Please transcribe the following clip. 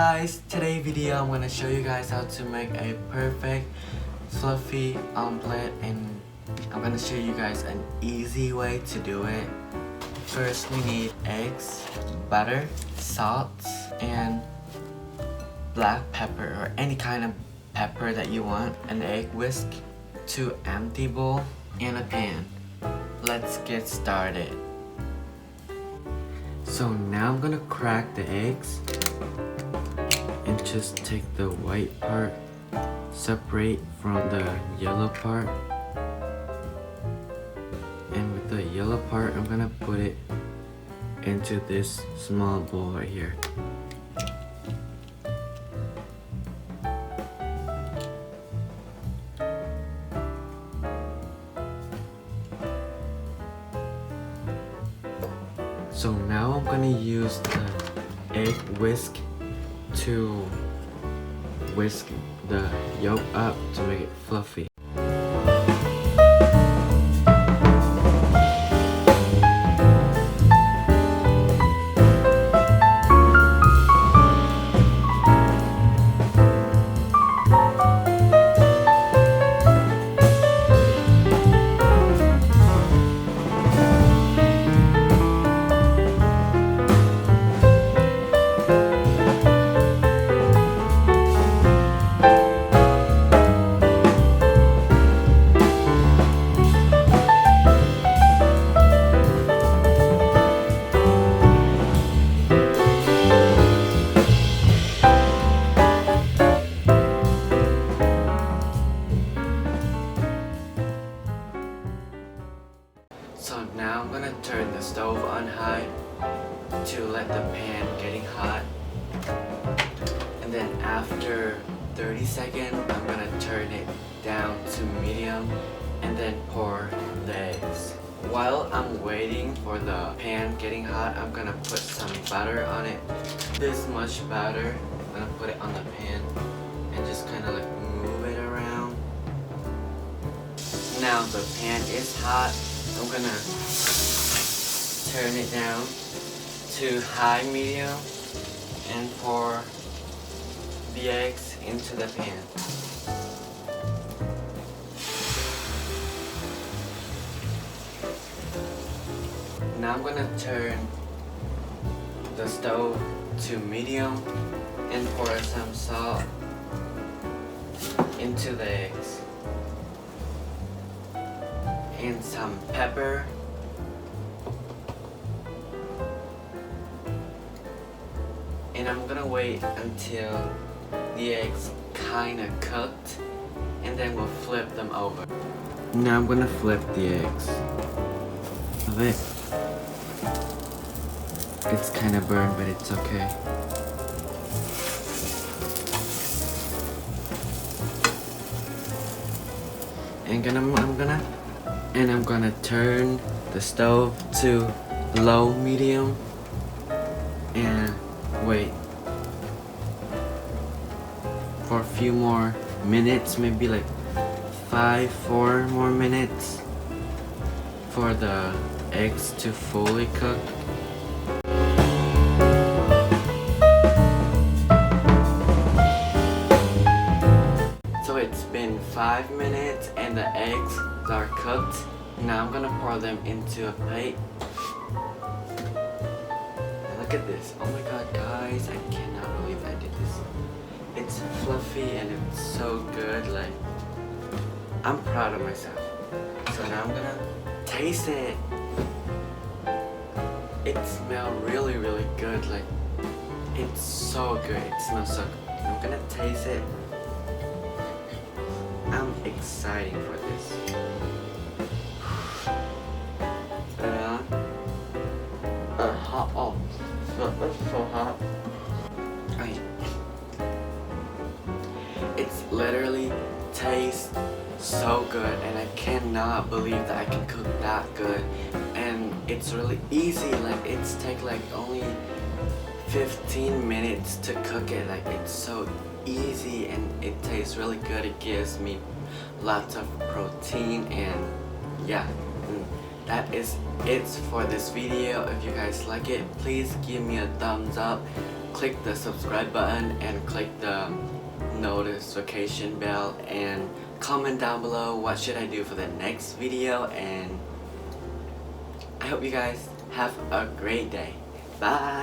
guys, today's video I'm gonna show you guys how to make a perfect fluffy omelet, and I'm gonna show you guys an easy way to do it. First we need eggs, butter, salt, and black pepper or any kind of pepper that you want, an egg whisk, 2 empty bowl, and a pan. Let's get started. So now I'm gonna crack the eggs and just take the white part, separate from the yellow part, and with the yellow part I'm gonna put it into this small bowl right here. So now I'm gonna use the egg whisk to whisk the yolk up to make it fluffy. So now I'm gonna turn the stove on high to let the pan getting hot, and then after 30 seconds I'm gonna turn it down to medium and then pour the eggs. While I'm waiting for the pan getting hot, I'm gonna put some butter on it. This much butter, I'm gonna put it on the pan and just kind of like move it around. Now the pan is hot. I'm gonna turn it down to high medium and pour the eggs into the pan. Now I'm gonna turn the stove to medium and pour some salt into the eggs. And some pepper, and I'm gonna wait until the eggs kinda cooked, and then we'll flip them over. Now I'm gonna flip the eggs. Of it. It's kinda burned, but it's okay. And I'm gonna turn the stove to low medium and wait for a few more minutes, maybe like 4 more minutes for the eggs to fully cook. So it's been 5 minutes and the eggs are cooked. Now I'm gonna pour them into a plate. And look at this. Oh my god, guys, I cannot believe I did this. It's fluffy and it's so good. Like, I'm proud of myself. So now I'm gonna taste it. It smells really, really good. Like, it's so good. It smells so good. I'm gonna taste it. I'm excited for this. Hot. Oh, so hot. It's literally tastes so good, and I cannot believe that I can cook that good. And it's really easy. Like, it's take like only 15 minutes to cook it. Like, it's so easy and it tastes really good. It gives me lots of protein, and yeah, that is it for this video. If you guys like it, please give me a thumbs up, click the subscribe button, and click the notification bell, and comment down below what should I do for the next video. And I hope you guys have a great day. Bye.